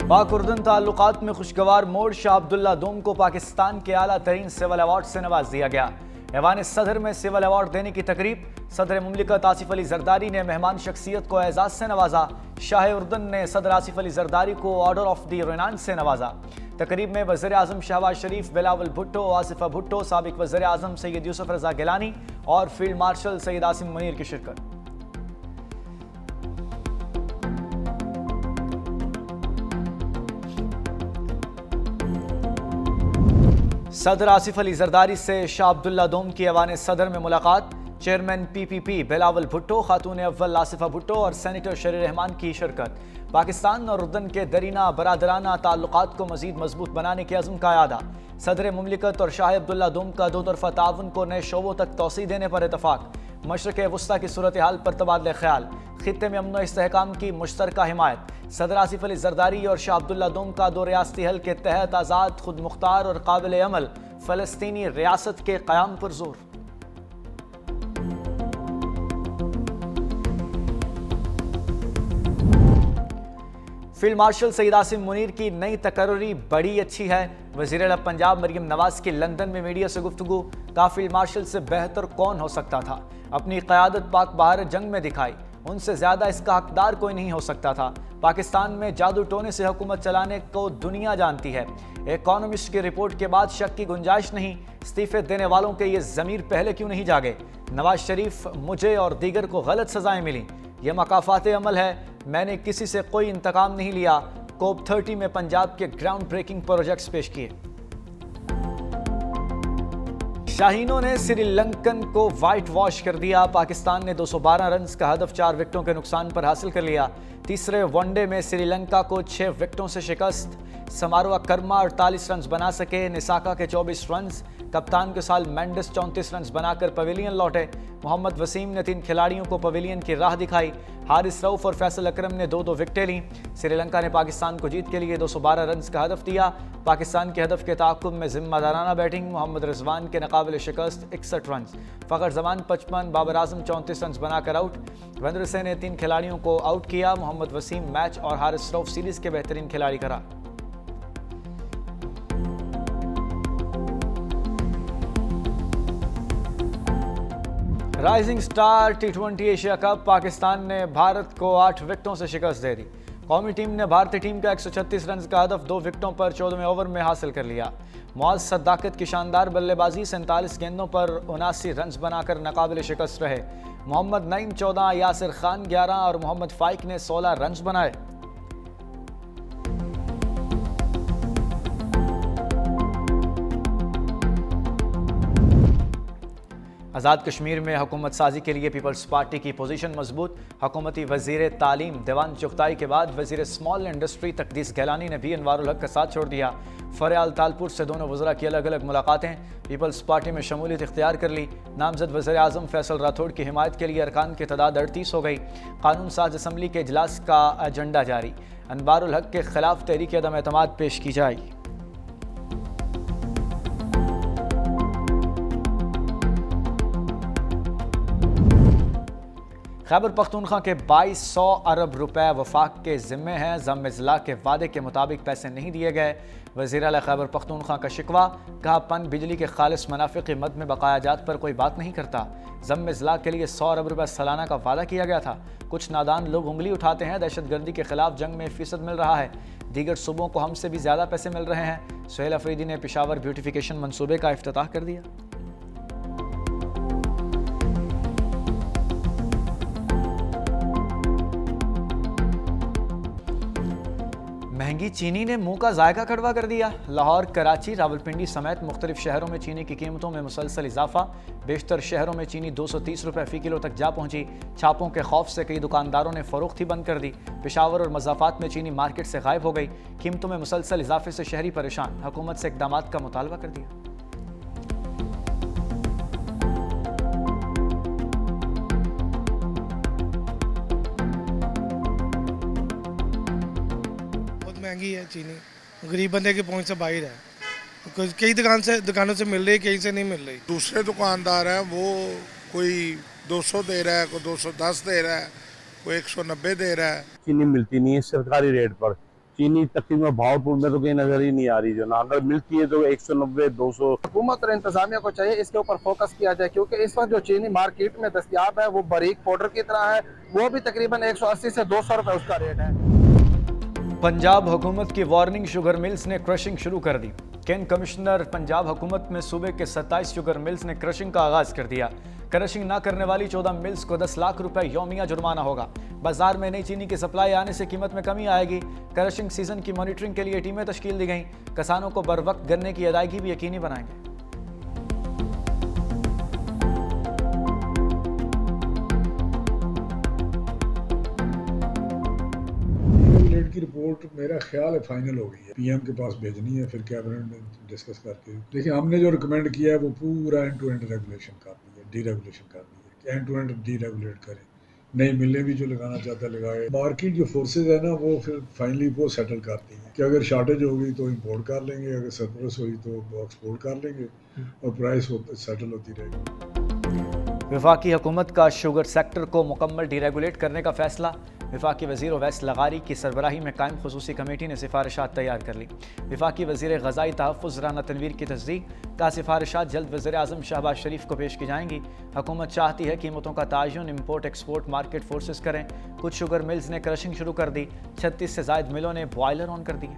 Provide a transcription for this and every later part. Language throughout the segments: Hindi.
पाक उर्दन ताल्लुकात में खुशगवार मोड़, शाह अब्दुल्ला दोम को पाकिस्तान के आला तरीन सिविल अवार्ड से नवाज दिया गया। ऐवान सदर में सिविल अवार्ड देने की तकरीब, सदर मुमलिकत आसिफ अली जरदारी ने मेहमान शख्सियत को एजाज से नवाजा। शाह उर्दन ने सदर आसिफ अली जरदारी को ऑर्डर ऑफ द रेनान से नवाजा। तकरीब में वज़ीर आज़म शहबाज शरीफ, बिलावल भुट्टो, आसिफा भुट्टो, साबिक वज़ीर आज़म सैयद यूसुफ रज़ा गिलानी और फील्ड मार्शल सैयद आसिम मुनीर की शिरकत। सदर आसिफ अली जरदारी से शाह अब्दुल्ला दोम की ऐवान सदर में मुलाकात, चेयरमैन PPP बिलावल भुट्टो, खातून अव्वल आसिफा भुट्टो और सेनेटर शरीर रहमान की शिरकत। पाकिस्तान और उर्दन के दरीना बरादराना ताल्लुकात को मजीद मजबूत बनाने के अज़्म का यादा। सदर मुमलिकत और शाह अब्दुल्ला दोम का दो तरफा ताउन को नए शोबों तक तोसी देने पर इतफाक। मशरक़ वस्ता की सूरत हाल पर तबादले ख्याल, खित्ते में अमन इस्तेहकाम की मुश्तरका हिमायत। सदर आसिफ अली जरदारी और शाह अब्दुल्ला दोम का दो रियासती हल के तहत आज़ाद, खुद मुख्तार और काबिल अमल फ़लस्तीनी रियासत के क़याम पर जोर। फील्ड मार्शल सैयद आसिम मुनीर की नई तकर्री बड़ी अच्छी है। वज़ीर आला पंजाब मरियम नवाज की लंदन में मीडिया से गुफ्तगू, कहा फील्ड मार्शल से बेहतर कौन हो सकता था। अपनी क़यादत पाक भारत जंग में दिखाई, उनसे ज़्यादा इसका हकदार कोई नहीं हो सकता था। पाकिस्तान में जादू टोने से हुकूमत चलाने को दुनिया जानती है। इकोनॉमिस्ट की रिपोर्ट के बाद शक की गुंजाइश नहीं। इस्तीफे देने वालों के ये ज़मीर पहले क्यों नहीं जागे। नवाज शरीफ, मुझे और दीगर को गलत सजाएं मिली, यह मकाफात अमल है। मैंने किसी से कोई इंतकाम नहीं लिया। कोप 30 में पंजाब के ग्राउंड ब्रेकिंग प्रोजेक्ट्स पेश किए। शाहीनों ने श्रीलंकन को वाइट वॉश कर दिया। पाकिस्तान ने 212 रन का हदफ 4 विकेटों के नुकसान पर हासिल कर लिया। तीसरे वनडे में श्रीलंका को 6 विकेटों से शिकस्त। समारोह कर्मा 48 रन बना सके, निसाका के 24 रन। कप्तान के साल मेंडिस 34 रन बनाकर पवेलियन लौटे। मोहम्मद वसीम ने 3 खिलाड़ियों को पवेलियन की राह दिखाई। हारिस रऊफ और फैसल अकरम ने 2-2 विकेटें लीं। श्रीलंका ने पाकिस्तान को जीत के लिए 212 रन का हदफ दिया। पाकिस्तान के हदफ के ताक़ुब में जिम्मेदाराना बैटिंग, मोहम्मद रिजवान के नाकाबिल शिकस्त 61 रन, फ़खर जमान 55, बाबर आजम 34 रन बनाकर आउट। वंदर से ने 3 खिलाड़ियों को आउट किया। मोहम्मद वसीम मैच और हारिस रऊफ सीरीज़ के बेहतरीन खिलाड़ी करार। Rising star T20 Asia cup, Pakistan ने भारत को 8 विकेटों से शिकस्त दे दी। कौमी टीम ने भारतीय टीम का 136 रन का हदफ 2 विकेटों पर 14वें ओवर में हासिल कर लिया। मुआज़ सद्दाकत की शानदार बल्लेबाजी, 47 गेंदों पर 79 रन बनाकर नाकाबिल शिकस्त रहे। मोहम्मद नईम 14, यासिर खान 11 और मोहम्मद फाइक ने 16 रन बनाए। आज़ाद कश्मीर में हुकूमत साजी के लिए पीपल्स पार्टी की पोजीशन मजबूत। हुकूमती वज़ीर तालीम देवान चुगताई के बाद वज़ीर स्मॉल इंडस्ट्री तकदीस गैलानी ने भी अनवारुल हक का साथ छोड़ दिया। फरियाल तालपुर से दोनों वज़रा की अलग अलग मुलाकातें। पीपल्स पार्टी में शमूलियत इख्तियार कर ली। नामजद वज़ीर आज़म फैसल राठौड़ की हिमायत के लिए अरकान की तादाद 38 हो गई। कानून साज असम्बली के इजलास का एजेंडा जारी। अनवारुल हक के खिलाफ तहरीक अदम एतमाद पेश की जाएगी। खैबर पख्तूनख्वा के 2200 अरब रुपए वफाक के ज़िम्मे हैं। ज़म-ए-ज़िला के वादे के मुताबिक पैसे नहीं दिए गए। वज़ीर आला खैबर पख्तूनख्वा का शिकवा, कहा पन बिजली के खालिस मुनाफे की मद में बकाया जात पर कोई बात नहीं करता। ज़म-ए-ज़िला के लिए 100 अरब रुपए सालाना का वादा किया गया था। कुछ नादान लोग उंगली उठाते हैं। दहशतगर्दी के खिलाफ जंग में 1% मिल रहा है। दीगर सूबों को हमसे भी ज़्यादा पैसे मिल रहे हैं। सुहेल अफरीदी ने पेशावर ब्यूटिफिकेशन मनसूबे का इफ्तिताह कर दिया। महंगी चीनी ने मुंह का जायका कड़वा कर दिया। लाहौर, कराची, रावलपिंडी समेत मुख्तलिफ शहरों में चीनी की कीमतों में मुसलसल इजाफा। बेशतर शहरों में चीनी 230 रुपये फ़ी किलो तक जा पहुंची। छापों के खौफ से कई दुकानदारों ने फ़रोख्त ही बंद कर दी। पेशावर और मज़ाफ़ात में चीनी मार्केट से गायब हो गई। कीमतों में मुसलसल इजाफे से शहरी परेशान। हुकूमत से इक़दामात का मुतालबा कर दिया। महंगी है चीनी, गरीब बंदे की पहुंच से बाहर है। कई दुकानों से मिल रही, कहीं से नहीं मिल रही। दूसरे दुकानदार हैं वो कोई 200 दे रहा है, कोई 210 दे रहा है, कोई 190 दे रहा है। चीनी मिलती नहीं है सरकारी रेट पर। चीनी तकरीबन भावपुर में तो कहीं नजर ही नहीं आ रही, जो ना अगर मिलती है तो 190 200। हुकूमत और इंतजामिया को चाहिए इसके ऊपर फोकस किया जाए, क्योंकि इस वक्त जो चीनी मार्केट में दस्तयाब है वो बारीक पाउडर की तरह है, वो भी तकरीबन 180 से 200 रुपए उसका रेट है। पंजाब हुकूमत की वार्निंग, शुगर मिल्स ने क्रशिंग शुरू कर दी। कैन कमिश्नर पंजाब हुकूमत में सूबे के 27 शुगर मिल्स ने क्रशिंग का आगाज कर दिया। क्रशिंग न करने वाली 14 मिल्स को 10 लाख रुपए यौमिया जुर्माना होगा। बाजार में नई चीनी की सप्लाई आने से कीमत में कमी आएगी। क्रशिंग सीजन की मॉनिटरिंग के लिए टीमें तश्कील दी गई। किसानों को बर वक्त गन्ने की अदायगी भी यकीनी बनाएंगे। रेगुलेट की रिपोर्ट मेरा ख्याल है फाइनल हो गई है, पीएम के पास भेजनी है, फिर कैबिनेट में डिस्कस करके। देखिए हमने जो रिकमेंड किया है वो पूरा एंड टू एंड रेगुलेशन कर दी है, डीरेगुलेशन कर दी है, एंड टू एंड डीरेगुलेट करें। नई मिलें भी जो लगाना चाहता है लगाए। मार्केट जो फोर्सेज है ना वो फिर फाइनली वो सेटल करती हैं कि अगर शॉर्टेज होगी तो इंपोर्ट कर लेंगे, अगर सरप्लस हुई तो एक्सपोर्ट कर लेंगे और प्राइस सेटल होती रहेगी। वफाकी हुकूमत का शुगर सेक्टर को मुकम्मल डीरेगुलेट करने का फैसला। वफाकी वज़ीर ओवैस लगारी की सरबराही में कायम खुसूसी कमेटी ने सिफारिशात तैयार कर ली। वफाकी वज़ीर ग़ज़ाई तहफ़्फ़ुज़ राना तनवीर की तस्दीक का सिफारिशात जल्द वज़ीर आज़म शहबाज शरीफ को पेश की जाएंगी। हुकूमत चाहती है कीमतों का तयन इम्पोर्ट एक्सपोर्ट मार्केट फोर्सेस करें। कुछ शुगर मिल्स ने क्रशिंग शुरू कर दी। 36 से ज़ायद मिलों ने बॉयलर ऑन कर दिए।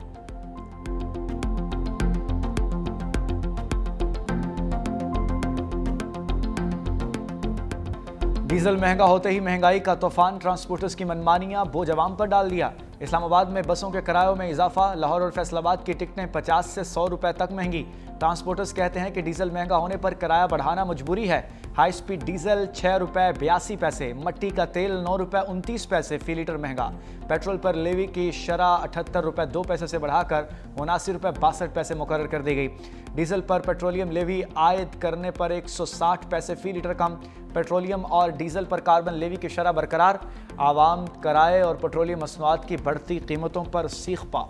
डीजल महंगा होते ही महंगाई का तूफान, ट्रांसपोर्टर्स की मनमानियां बोझ अवाम पर डाल दिया। इस्लामाबाद में बसों के किरायों में इजाफा, लाहौर और फैसलाबाद की टिकटें 50 से 100 रुपए तक महंगी। ट्रांसपोर्टर्स कहते हैं कि डीजल महंगा होने पर किराया बढ़ाना मजबूरी है। हाई स्पीड डीजल 6 रुपए 82 पैसे, मट्टी का तेल 9 रुपए 29 पैसे फी लीटर महंगा। पेट्रोल पर लेवी की शरह 78 रुपए 2 पैसे से बढ़ाकर 79 रुपए 62 पैसे मुकर्रर कर दी गई। डीजल पर पेट्रोलियम लेवी आयद करने पर 160 पैसे फी लीटर कम। पेट्रोलियम और डीजल पर कार्बन लेवी की शरह बरकरार। आवाम किराए और पेट्रोलियम मसनूआत की बढ़ती कीमतों पर सीख पा।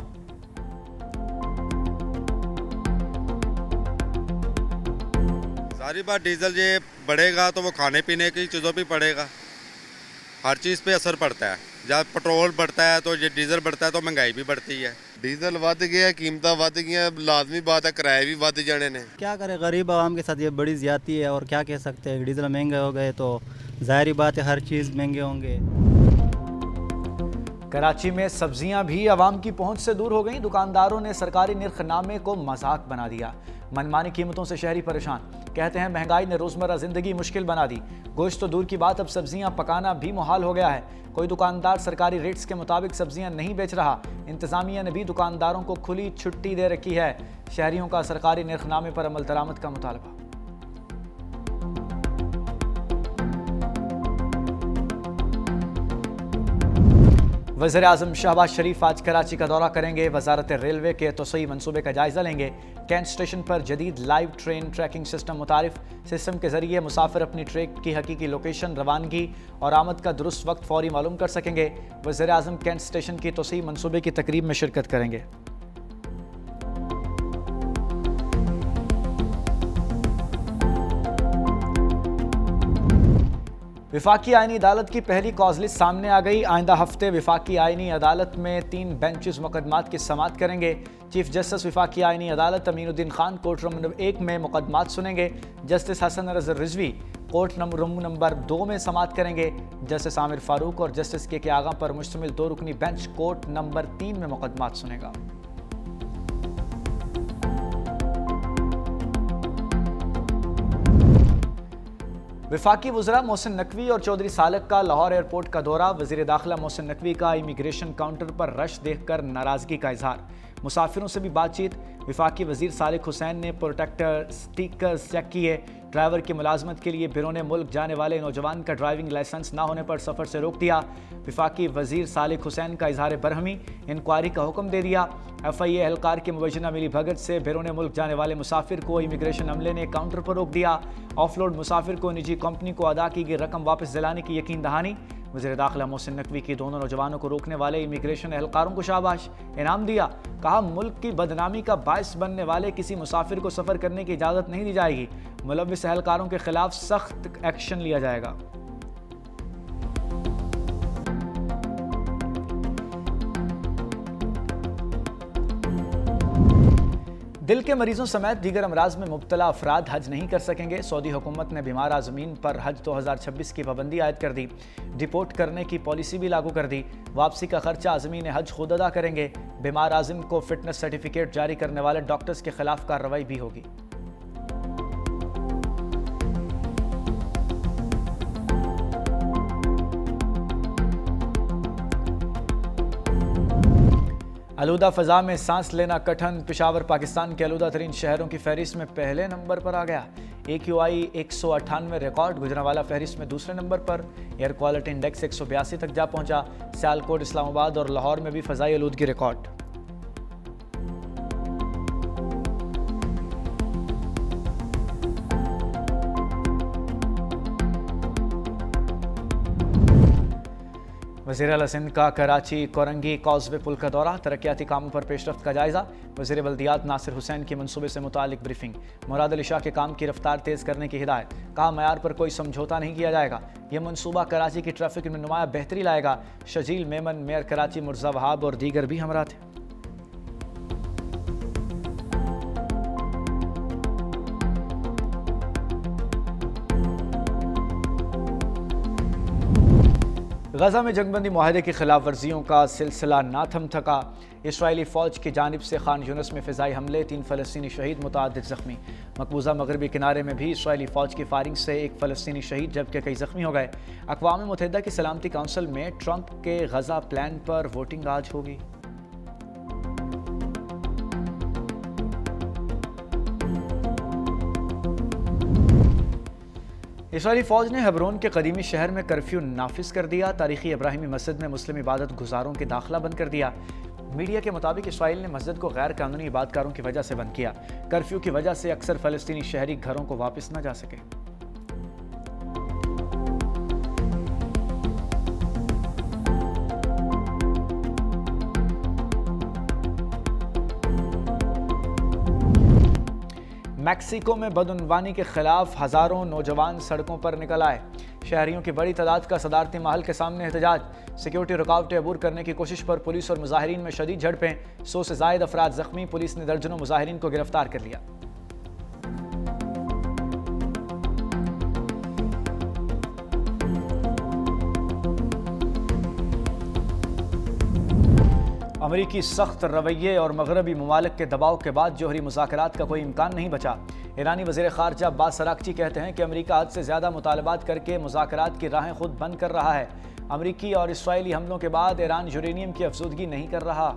सारी बात डीजल ये बढ़ेगा तो वो खाने पीने की चीज़ों पे पड़ेगा, हर चीज़ पे असर पड़ता है। जब पेट्रोल बढ़ता है तो ये डीजल बढ़ता है तो महंगाई भी बढ़ती है। डीजल वध गया, कीमतां वध गई, लाजमी बात है किराए भी वध जाने ने। क्या करें, गरीब आवाम के साथ ये बड़ी ज़्यादती है और क्या कह सकते हैं। डीजल महंगे हो गए तो ज़ाहिर बात है हर चीज़ महंगे होंगे। कराची में सब्जियां भी आवाम की पहुंच से दूर हो गईं। दुकानदारों ने सरकारी निर्खनामे को मजाक बना दिया। मनमानी कीमतों से शहरी परेशान। कहते हैं महंगाई ने रोजमर्रा जिंदगी मुश्किल बना दी। गोश्त तो दूर की बात, अब सब्जियां पकाना भी मुहाल हो गया है। कोई दुकानदार सरकारी रेट्स के मुताबिक सब्जियां नहीं बेच रहा। इंतजामिया ने भी दुकानदारों को खुली छुट्टी दे रखी है। शहरियों का सरकारी निर्खनामे पर अमल दरामद का मुतालबा। वज़ीर आज़म शहबाज शरीफ आज कराची का दौरा करेंगे। वजारत रेलवे के तोसई मनसूबे का जायजा लेंगे। कैंट स्टेशन पर जदीद लाइव ट्रेन ट्रैकिंग सिस्टम मुतारिफ। सिस्टम के जरिए मुसाफिर अपनी ट्रेन की हकीकी लोकेशन, रवानगी और आमद का दुरुस्त वक्त फौरी मालूम कर सकेंगे। वज़ीर आज़म कैंट स्टेशन की तोसई मनसूबे की तकरीब में शिरकत करेंगे। विफाकी आईनी अदालत की पहली कॉज लिस्ट सामने आ गई। आइंदा हफ्ते विफाकी आईनी अदालत में 3 बेंचेस मुकदमात की समाअत करेंगे। चीफ जस्टिस विफाकी आईनी अदालत Aminuddin Khan court room number 1 में मुकदमात सुनेंगे। जस्टिस हसन रज़ा रिजवी कोर्ट रूम नंबर 2 में समाअत करेंगे। जस्टिस आमिर फारूक और जस्टिस के आगा पर मुश्तमिल 2 रुकनी बेंच कोर्ट नंबर 3 में मुकदमात सुनेगा। वफाकी वज़रा मोहसिन नकवी और चौधरी सालक का लाहौर एयरपोर्ट का दौरा। वज़ीर दाखिला मोहसिन नकवी का इमिग्रेशन काउंटर पर रश देखकर नाराज़गी का इजहार। मुसाफिरों से भी बातचीत। वफाकी वज़ीर सालिक हुसैन ने प्रोटेक्टर स्टिकर्स चेक किए। ड्राइवर की मुलाजमत के लिए बैरून मुल्क जाने वाले नौजवान का ड्राइविंग लाइसेंस ना होने पर सफ़र से रोक दिया। वफाकी वज़ीर सालिक हुसैन का इजहार बरहमी, इंक्वायरी का हुक्म दे दिया। FIA एहलकार की मुबैना मिली भगत से बैरून मुल्क जाने वाले मुसाफिर को इमिग्रेशन अमले ने काउंटर पर रोक दिया। ऑफलोड मुसाफिर को निजी कंपनी को अदा की गई रकम वापस दिलाने की यकीन दहानी। वज़ीर दाखिला मोहसिन नकवी की दोनों नौजवानों को रोकने वाले इमिग्रेशन एहलकारों को शाबाश, इनाम दिया। कहा मुल्क की बदनामी का बायस बनने वाले किसी मुसाफिर को सफ़र करने की इजाज़त नहीं दी जाएगी। मुलव्विस एहलकारों के खिलाफ सख्त एक्शन लिया जाएगा। दिल के मरीजों समेत दीगर अमराज में मुब्तला अफराद हज नहीं कर सकेंगे। सऊदी हुकूमत ने बीमार आज़मीन पर हज 2026 की पाबंदी आयद कर दी। डिपोर्ट करने की पॉलिसी भी लागू कर दी। वापसी का खर्चा आज़मीन हज खुद अदा करेंगे। बीमार आज़िम को फिटनेस सर्टिफिकेट जारी करने वाले डॉक्टर्स के खिलाफ कार्रवाई भी होगी। आलूदा फ़ज़ा में सांस लेना कठिन। पेशावर पाकिस्तान के आलूदा तरीन शहरों की फहरिस्त में पहले नंबर पर आ गया। AQI 198 record. गुजरांवाला फहरिस्त में दूसरे नंबर पर। एयर क्वालिटी इंडेक्स 182 तक जा पहुंचा। सियालकोट, इस्लामाबाद और लाहौर में भी फ़ज़ाई आलूदगी रिकॉर्ड। वज़ीर आला सिंध का कराची कोरंगी कॉजवे पुल का दौरा। तरक्याती कामों पर पेशरफ्त का जायजा। वज़ीर बल्दियात नासिर हुसैन की मनसूबे से मुतालिक ब्रीफिंग। मुराद अली शाह के काम की रफ्तार तेज़ करने की हिदायत। कहा मयार पर कोई समझौता नहीं किया जाएगा। यह मनसूबा कराची की ट्रैफिक में नुमाया बेहतरी लाएगा। शजील मेमन, मेयर कराची मुर्जा वहाब और दीगर भी हमरा थे। गजा में जंगबंदी मुआहदे की खिलाफ वर्जियों का सिलसिला ना थम थका। इसराइली फ़ौज की जानिब से खान यूनिस में फ़िज़ाई हमले, 3 फ़लस्तीनी शहीद, मुतअद्दिद ज़ख्मी। मकबूजा मगरबी किनारे में भी इसराइली फ़ौज की फायरिंग से 1 फ़लस्तीनी शहीद जबकि कई ज़ख्मी हो गए। अक़वाम मुत्तहिदा की सलामती काउंसिल में ट्रंप के गजा प्लान पर वोटिंग आज होगी। इसराइली फ़ौज ने हेब्रोन के कदीमी शहर में कर्फ्यू नाफिज कर दिया। तारीखी इब्राहिमी मस्जिद में मुस्लिम इबादत गुजारों के दाखिला बंद कर दिया। मीडिया के मुताबिक इसराइल ने मस्जिद को गैर कानूनी इबादतकारों की वजह से बंद किया। कर्फ्यू की वजह से अक्सर फ़लस्तीनी शहरी घरों को वापस न जा सके। मैक्सिको में बदउनवानी के खिलाफ हज़ारों नौजवान सड़कों पर निकल आए। शहरियों की बड़ी तादाद का सदारती महल के सामने एहतजाज। सिक्योरिटी रुकावटें अबूर करने की कोशिश पर पुलिस और मुजाहिरीन में शदीद झड़पें। 100 से ज़ायद अफराद ज़ख्मी। पुलिस ने दर्जनों मुजाहिरीन को गिरफ्तार कर लिया। अमरीकी सख्त रवैये और मगरबी ममालिक के दबाव के बाद जोहरी मुज़ाकरात का कोई इम्कान नहीं बचा। ईरानी वज़ीर ख़ारजा अब्बास अराक़ची कहते हैं कि अमरीका हद से ज़्यादा मुतालबात करके मुज़ाकरात की राहें खुद बंद कर रहा है। अमरीकी और इसराइली हमलों के बाद ईरान यूरेनियम की अफज़ूदगी नहीं कर रहा।